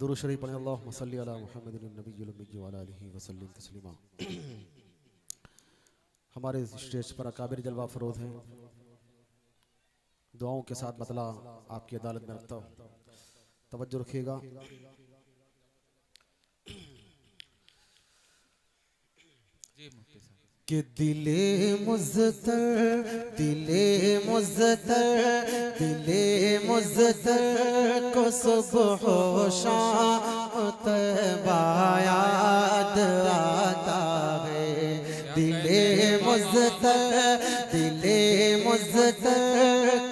दुरूद शरीफ पढ़ें। अल्लाहुम्मा सल्ली अला मुहम्मदिन नबिय्यिल उम्मी व अला आलिहि व सल्लिम तस्लीमा। हमारे स्टेज पर अकाबिर जलवा फरोज हैं। दुआओं के साथ मतला आपकी अदालत में रखता हूँ, तवज्जो रखिएगा। कि दिले मुज़्तर को सुबह शाम तैबा याद आता है। दिले मुज़्तर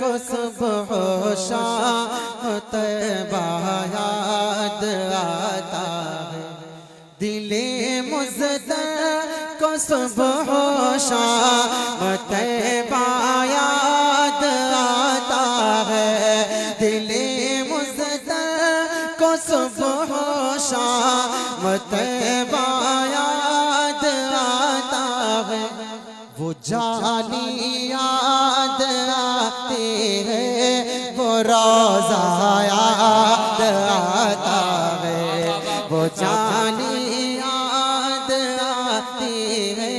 को सुबह शाम तैबा याद आता है। दिले मुज़्तर को सुबह शाम तैबा याद आता है। दिले मुज़्तर को सुबह शाम तैबा याद आता है। वो जानी याद आते हैं, वो रोज़ा याद आता है। वो जानी याद आती है,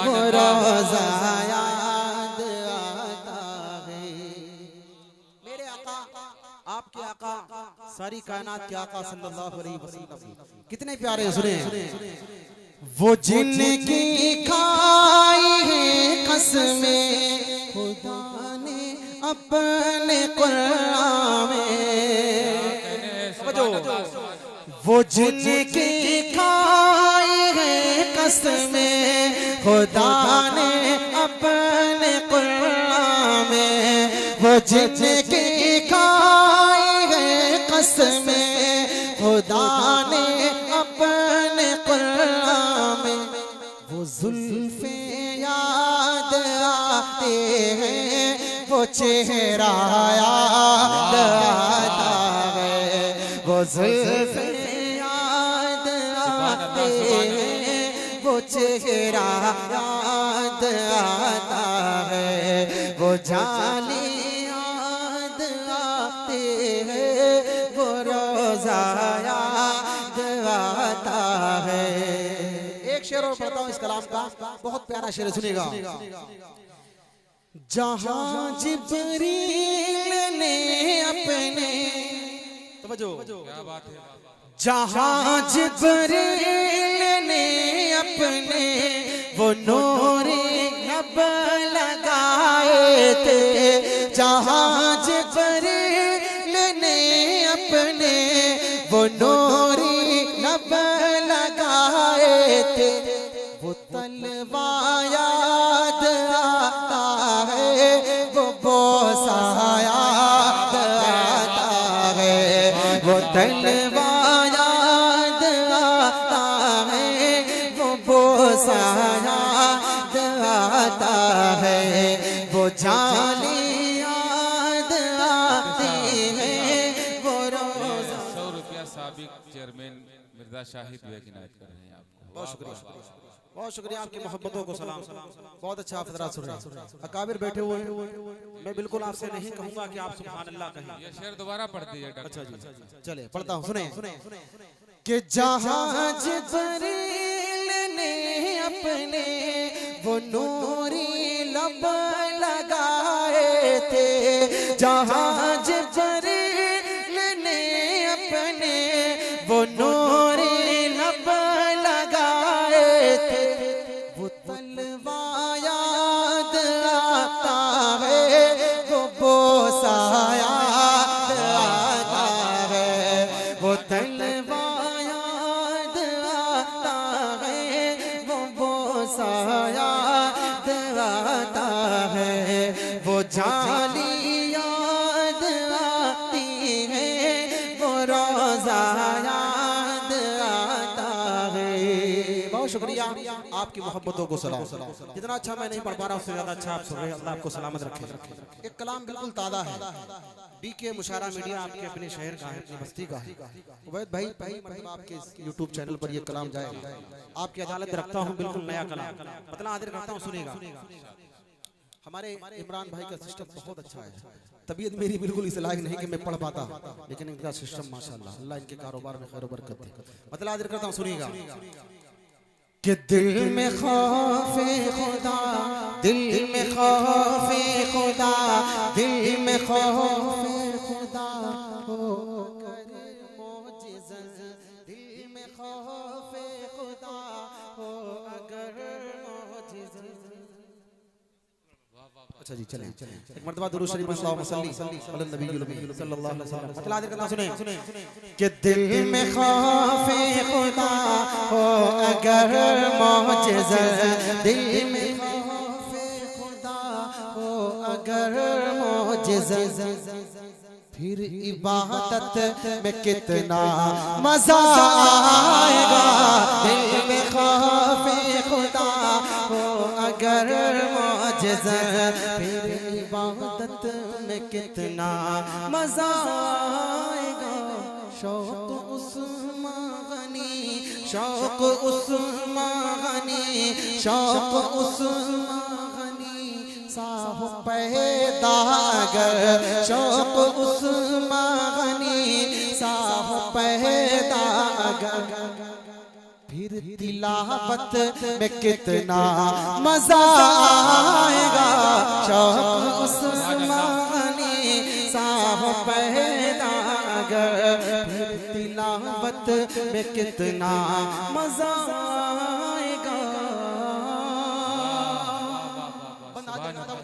वो रोज़ा याद आता है। मेरे आका, आपके आका, सारी कायनात के आका सल्लल्लाहु अलैहि वसल्लम कितने प्यारे हैं, सुने। वो जिनकी खाई है कसमें खुदा ने अपने कुरान में। वो जिनकी खाई है कसमें खुदा ने अपने कुरान में। वो जिनकी खाई है कसमें खुदा ने अपने कुरान में। वो जुल्फे याद आते हैं, वो चेहरा याद आता है। वो जुल्फे याद आते हैं, वो चेहरा याद आता है। वो जानी याद आते हैं, वो रोज़ा याद आता है। एक शेर और पढ़ता हूँ इस कलाम का, बहुत प्यारा शेर, सुनेगा। जहाँ जिब्रील ने अपने, क्या बात है, जहाँ जिब्रील ने अपने वो नूरे लब लगाए थे। जहाँ जिब्रील ने अपने वो नूरे लब लगाए थे। वो तलवा याद आता है, वो बोसा याद आता है। वो तलवा याद आता है, वो बोसा याद आता है। वो जानी याद आती है, वो रोज़ा। 100 रुपया साबिक चेयरमैन मिर्जा शाहिद हुए की नायत कर रहे हैं आपको। बहुत शुक्रिया, बहुत शुक्रिया। आपकी मोहब्बतों को सलाम। बहुत अच्छा आप हज़रात सुन रहे हैं। अकाबिर बैठे हुए हैं, मैं बिल्कुल आपसे नहीं कहूँगा कि आप सुभान अल्लाह कहें। ये शेर दोबारा पढ़ दीजिए। अच्छा जी, चले पढ़ता हूँ, सुने। कि जहाँ जिब्रील ने अपने वो नूरी लब लगाए थे। जहाँ जिब्रील ने अपने वो नूरी लब लगाए थे। वो तलवा याद आता है, वो बोसा याद आता है। वो तलवा याद आता है, वो बोसा याद आता है। वो जानी याद आती है, वो रोज़ा याद आता है। बहुत शुक्रिया, आपकी मोहब्बतों को सलाम। जितना अच्छा मैं नहीं पढ़ पा रहा, उससे ज्यादा अच्छा आप सुन रहे हैं। अल्लाह आपको सलामत रखे। एक कलाम बिल्कुल ताज़ा है, डीके मुशारा मीडिया आपके अपने शहर का है, अपनी बस्ती का है। उबैद भाई मतलब आपके यूट्यूब चैनल पर ये कलाम जाएगा। आपकी अदालत में रखता हूँ बिल्कुल नया कलाम, मतलब आदर करता हूँ, सुनेगा। हमारे इमरान भाई का सिस्टम बहुत अच्छा है। तबीयत मेरी बिल्कुल इस लायक नहीं कि मैं पढ़ पाता, लेकिन इनका सिस्टम माशाल्लाह, अल्लाह इनके कारोबार में खैर व बरकत दे। मतलब आदर करता हूँ, सुनिएगा कि दिल में खौफे खुदा, दिल में खौफे खुदा, दिल में खौफे खुदा हो करे मोजिज़ा, दिल में खौफे खुदा हो अगर मोजिज़ा। अच्छा जी, चलें एक मर्तबा दुरूद शरीफ में सल्लल्लाहु अलैहि वसल्लम मतलब आदर करना, सुने कि दिल में खौफे खुदा हो अगर मोजिज़ा, दिल में खौफे खुदा हो अगर मोजिज़ा, फिर इबादत में कितना मजा आएगा। दिल में खौफे खुदा हो अगर मोजिज़ा, फिर इबादत में कितना मजा आएगा। शौक उस्मान गनी, शौक उस्मान गनी, शौक उस्मान गनी साह पैदा अगर, शौक उस्मान गनी साह पैदा अगर, फिर तिलावत में कितना मजा आएगा। शौक उस्मान गनी साह पैदा अगर, फिर तिलावत में कितना मजा आएगा।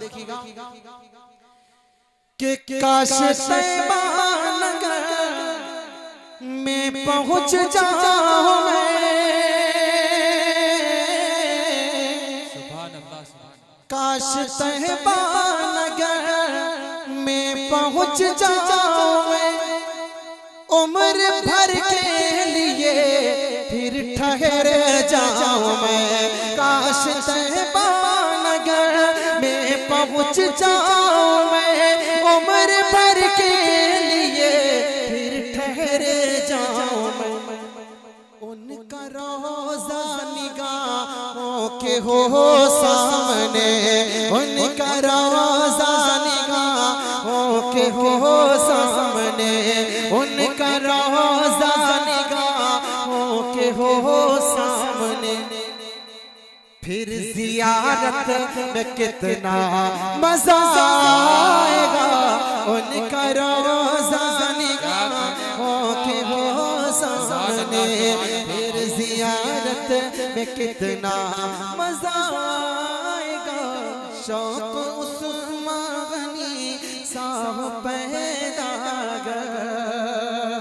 देखिएगा कि काश तैबा नगर में पहुंच जाऊं मैं, काश तैबा नगर में पहुंच जाऊं मैं, उम्र भर के लिए फिर ठहर जाऊं मैं। काश तैबा नगर में पहुंच जाऊं मैं, उम्र भर के लिए फिर ठहर जाऊं मैं। उनका रोज़ा निगाहों के हो सामने, उनका रोज़ा निगाहों के हो सामने, उनका रोज़ा निगाहों के हो सामने, फिर जियारत में कितना मजा आएगा। उनका रोज़ा निगाहों के हो सामने, फिर जियारत में कितना मजा आएगा। शौक उस्मान गनी साह पैदा अगर।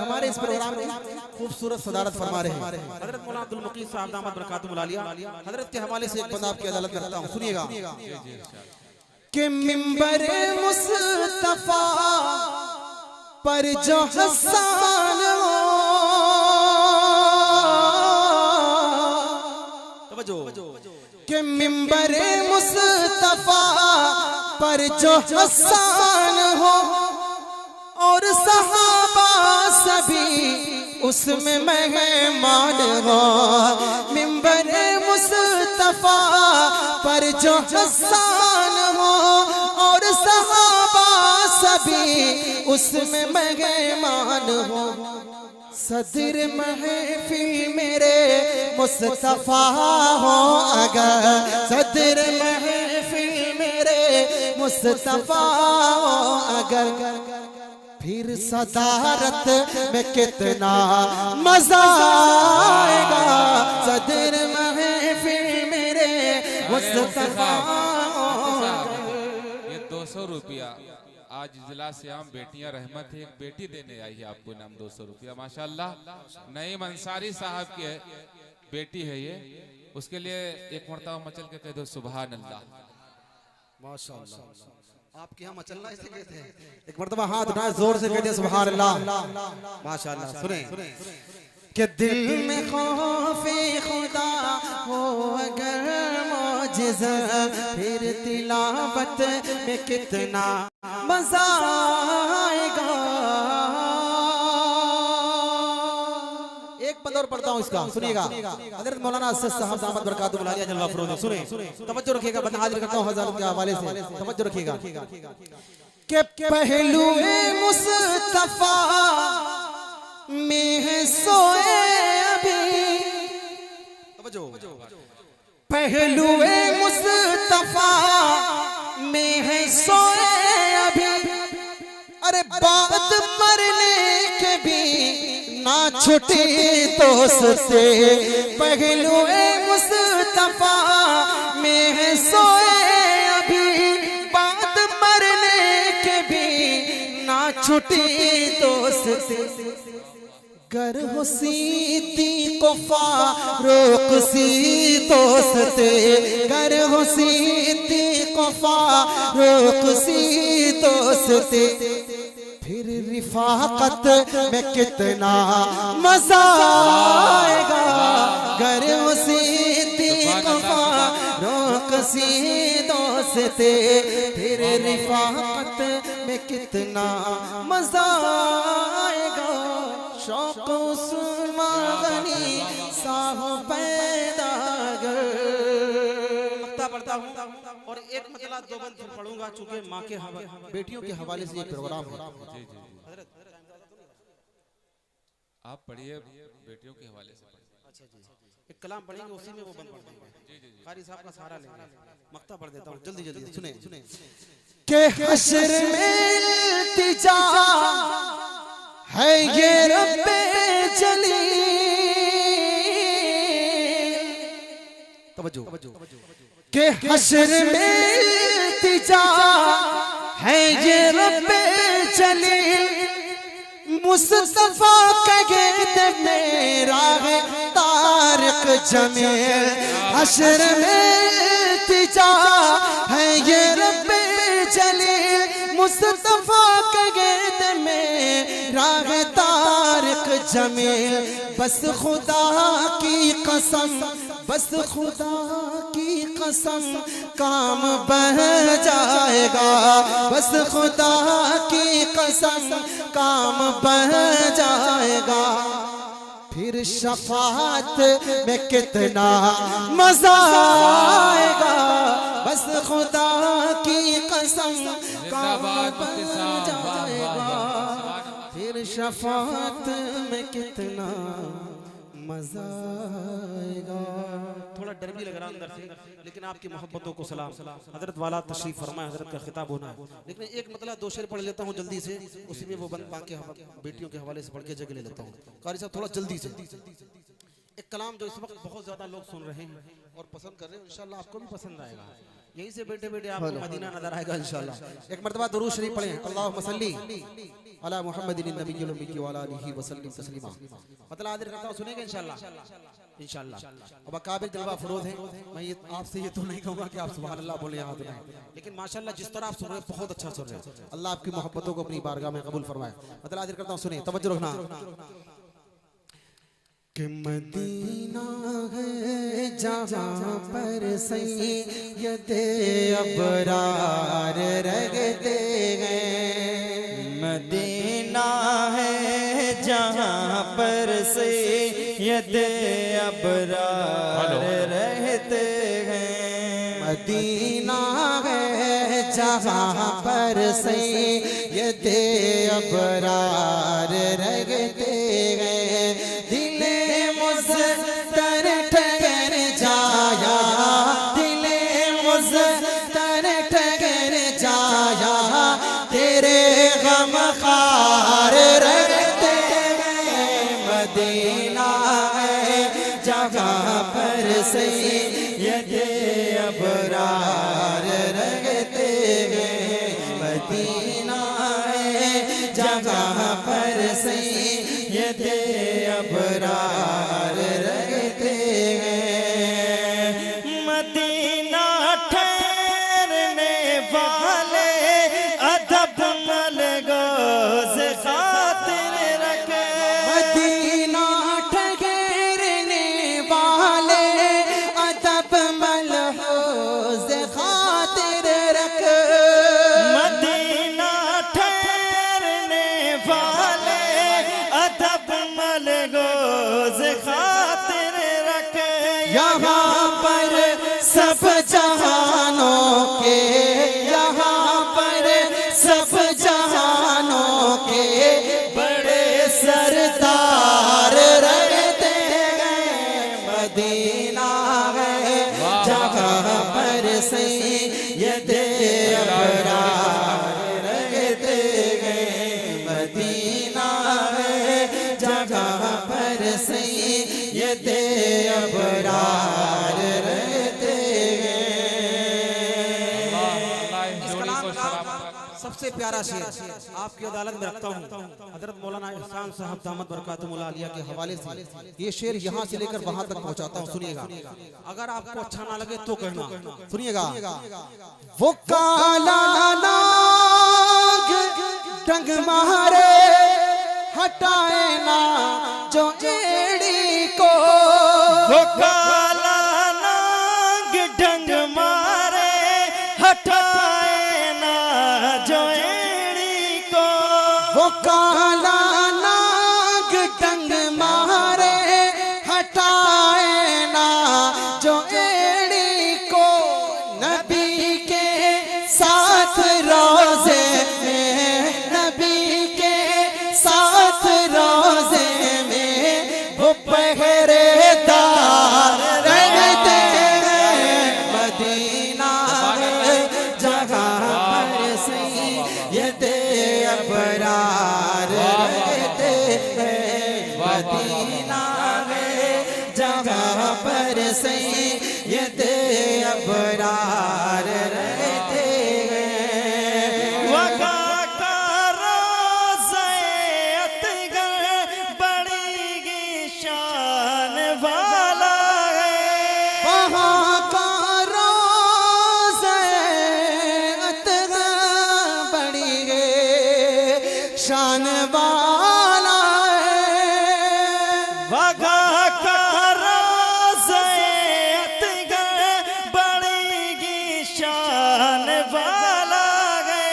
हमारे इस प्रोग्राम में खूबसूरत सदारत फरमा रहे हैं हजरत मौलाना अब्दुल मुकीम साहब दामद बरकातुहुल आलिया। हजरत के हवाले से एक बंदा आपकी अदालत में रखता हूँ, सुनिएगा कि मिंबर मुस्तफा पर जो हसन हो, कि मिंबर मुस्तफा पर जो हसन हो और सहाबा सभी उसमें मेहमान हो। मिंबर मुस्तफा पर जो हसन हो और सहाबा सभी उसमें मेहमान हो। सदर महफिल मेरे मुस्तफा हो अगर, सदर महफिल मेरे मुस्तफा हो अगर, फिर सदारत में कितना मजा आएगा। सदर महफिल मेरे मुस्तफा। ये 200 रुपया आज जिला से आम बेटियां रहमत है, एक बेटी देने आई है आपको नाम 200 रुपया माशाल्लाह। नईम अंसारी साहब की बेटी है ये, उसके लिए एक मरतबा मचल के कह दो सुभान अल्लाह। माशाल्लाह आपके यहाँ मचलना इसे कहते हैं। एक मरतबा हाथ उठाए जोर से कहते हैं सुभान अल्लाह माशाल्लाह। सुने कि दिल में खौफे खुदा हो अगर मौजिज़ा, फिर तिलावत में कितना मजा आएगा। एक बंद और पढ़ता हूँ इसका, सुनिएगा। हजरत मौलाना असद साहब दामद बरकातुहू आलिया जल्वा फरोज़, सुने, तवज्जो रखिएगा। बंद हाजिर करता हूँ हज़रत के हवाले से, तवज्जो रखिएगा। के पहलुए मुस्तफा में है सोए अभी, पहलुए मुस्तफा में है सोए अभी, अरे बात मरने के भी ना छुटे दोस्ते, पहलुए मुस्तफा में है सोए अभी, बात मरने के भी ना छुटे दोस्ते, गर हो सिद्दीक़ फारूक सी दोस्ते, गर हो सिद्दीक़ फारूक सी दोस्ते, फिर रिफाकत में कितना मजा आएगा, गर हो सिद्दीक़ फारूक सी दोस्ते, फिर रिफाकत में कितना मजा आएगा, शौक़ उस्मानी साहो पैदा कर। पढ़ता हूँ और एक मतला दो बंद फिर पढ़ूंगा, चूंकि माँ के बेटियों के हवाले से ये प्रोग्राम है। आप पढ़िए बेटियों के हवाले से। अच्छा जी, एक कलाम पढ़ेंगे, उसी में वो बंद पढ़ देंगे। कारी साहब का सहारा लेंगे। मक्ता पढ़ देता हूँ, जल्दी जल्दी सुने। के हश्र में इल्तिजा है ये रब्बे जलील, तवज्जो, के हश्र में इल्तिजा है ये रब्बे जलील, मुस्तफा के गिरद मेरा है तारिक जमील, हश्र में इल्तिजा है ये रब्बे जलील, मुस्तफा के गिरद मेरा है तारिक जमील, बस खुदा की कसम, बस खुदा की कसम काम बह जाएगा, बस खुदा की कसम काम बह जाएगा, फिर शफाअत में कितना मजा आएगा, बस खुदा की कसम काम बह जाएगा, फिर शफाअत में कितना मजा आएगा। थोड़ा डर भी लग रहा अंदर से, लेकिन आपकी मोहब्बतों को सलाम। हजरत वाला तशरीफ फरमाए, हजरत का खिताब होना है, लेकिन एक मतलब दो शेर पढ़ लेता हूँ जल्दी से, उसी में वो बंद बाकी बेटियों के हवाले से पढ़ के जगह ले लेता हूँ। कारी साहब थोड़ा जल्दी से एक कलाम जो इस वक्त बहुत ज्यादा लोग सुन रहे हैं और पसंद कर रहे हैं, इंशाल्लाह आपको भी पसंद आएगा। यहीं से बैठे बैठे आपको मदीना नजर आएगा इंशाल्लाह। एक मर्तबा दुरूद शरीफ पढ़ें, अल्लाहुम्मा सल्ली अला मुहम्मदिन नबिय्यिल उम्मी व अला आलिहि व सल्लिम तस्लीमा। मतलब आदिर करता हूं, सुनेंगे इंशाल्लाह इंशाल्लाह। अब काबिल जलवा फरोज है, मैं ये आपसे ये तो नहीं कहूंगा कि आप सुभान अल्लाह बोले यहाँ तो नहीं, लेकिन माशाल्लाह जिस तरह आप सुन रहे हैं बहुत अच्छा सुन रहे हैं। अल्लाह आपकी मोहब्बतों को अपनी बारगाह में कबूल फरमाए। मतलब आदिर करता हूं, सुने, तवज्जो रखना। कि मदीना है जहाँ पर सैयदे अबरार रहते हैं, मदीना है जहाँ पर सैयदे अबरार रहते हैं, मदीना है जहाँ पर सैयदे अबरार रहते हैं, सैयदे अबरार रहते हैं, मदीना है जहाँ पर सैयदे अबरार रहते हैं, मदीना ठहरने वाले अदब मलगोज़ खातिर रखे, मदीना ठहरने वाले अदब मलगोज़ खातिर रखे, मदीना ठहरने वाले अदब मलगोज खातिर रख यहाँ पर सब जहानों के, यहाँ पर सब जहानों के बड़े सरदार रहते हैं। मदीना है जहाँ पर सैयदे अबरार रहते हैं। मदीना है जहाँ पर सैयदे अबरार रहते हैं। सबसे प्यारा शेर आपकी अदालत में रखता हूँ, हजरत मौलाना एहसान साहब दामद बरकातुहुल आलिया के हवाले से ये शेर यहाँ से लेकर वहां तक पहुँचाता हूँ। सुनिएगा, अगर आपको अच्छा ना लगे तो कहना। सुनिएगा, वो काला नाग डंग मारे हटाए ना जो एड़ी को, वो काला नाग डंग मारे हटाए ना जो एड़ी को, वो काला नाग डंग मारे हटाए ना जो एड़ी को। नबी के साथ रोजे में, नबी के साथ रोजे में वो पहरेदार रहते हैं। मदीना जगह पर सैयदे अबरार रहते हैं। मदीना जगह पर सैयदे अबरार रहते हैं। वका का रोज़े अतगर बड़ी शान वाला है, वहाँ का रोज़े अतगर बड़ी शान वाला है। वका का रोज़े अतगर बड़ी शान वाला है।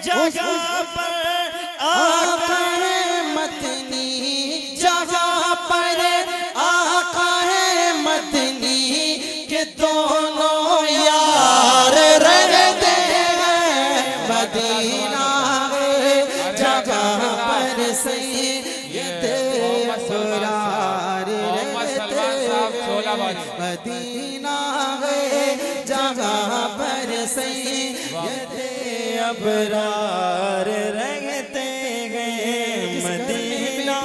जगह पर आका है मदनी, जगह पर आका है मदनी के दोनों यार रहते हैं। मदीना जगह पर सैयदे अबरार रहते हैं। मदीना जगह पर सैयदे अबरार रहते गए। मदीना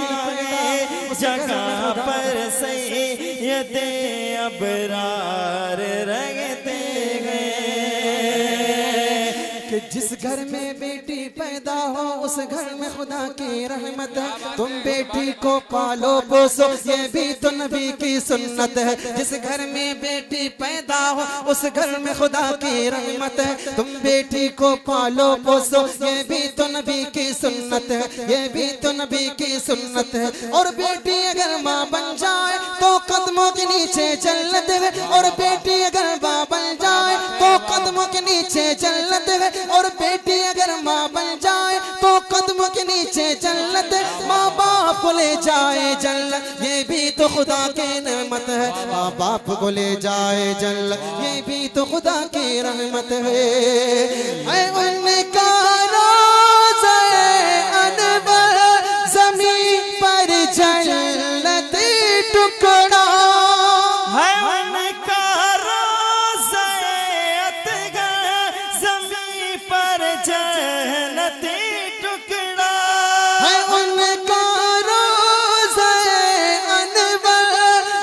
जगह पर सैयदे अबरार रहते गए। कि जिस घर में बेटी पैदा हो उस घर में खुदा की रहमत है। तुम बेटी को पालो पोसो ये भी तो नबी की सुन्नत है। जिस घर में बेटी पैदा हो उस घर में खुदा की रहमत है। तुम बेटी को पालो पोसो ये भी तो नबी की सुन्नत है, ये भी तो नबी की सुन्नत है। और बेटी अगर माँ बन जाए तो कदमों के नीचे जन्नत है। और बेटी अगर माँ बन जाए तो कदमों के नीचे जन्नत है। और बेटी अगर माँ बन जाए तो कदमों के नीचे जन्नत है। माँ बाप को ले जाए जन्नत ये भी तो खुदा की नेमत है। माँ बाप को ले जाए जन्नत ये भी तो खुदा की रहमत है। उनका रोज़े अनवर ज़मीन पर जन्नत टुकड़ा है। उनका रोज़े अतगर ज़मीन पर जन्नती टुकड़ा है। उनका रोज़े अनवर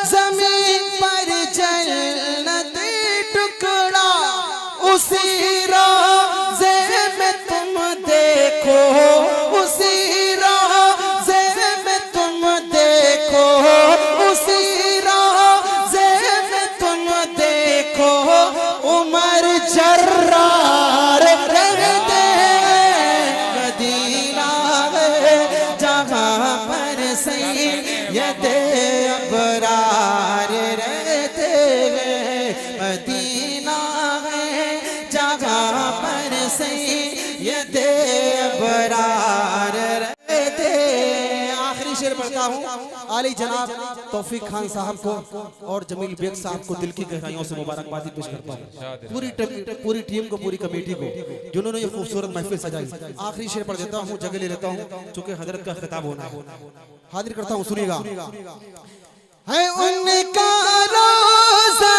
ज़मीन पर जन्नत टुकड़ा। उसी रोज़े में तुम देखो, उसी रोज़े में तुम देखो, उसी रोज़े में तुम देखो उमर जर्रार रहते हैं। मदीना जहाँ पर सैयदे अबरार रहते हैं। मदीना जहाँ पर सैयदे अबरार रहते हैं। आखिरी शेर पढ़ता हूँ आली जनाब तौफीक खान साहब को और जमील बेग साहब को दिल की गहराइयों से मुबारकबादी पेश करता हूँ। पूरी टीम को, पूरी कमेटी को, जिन्होंने ये खूबसूरत महफिल सजाई। आखिरी शेर पढ़ देता हूँ, जगह ले लेता हूँ चूंकि हजरत का खिताब होना है। हाजिर करता हूँ, सुनिएगा। है उनका रोज़ा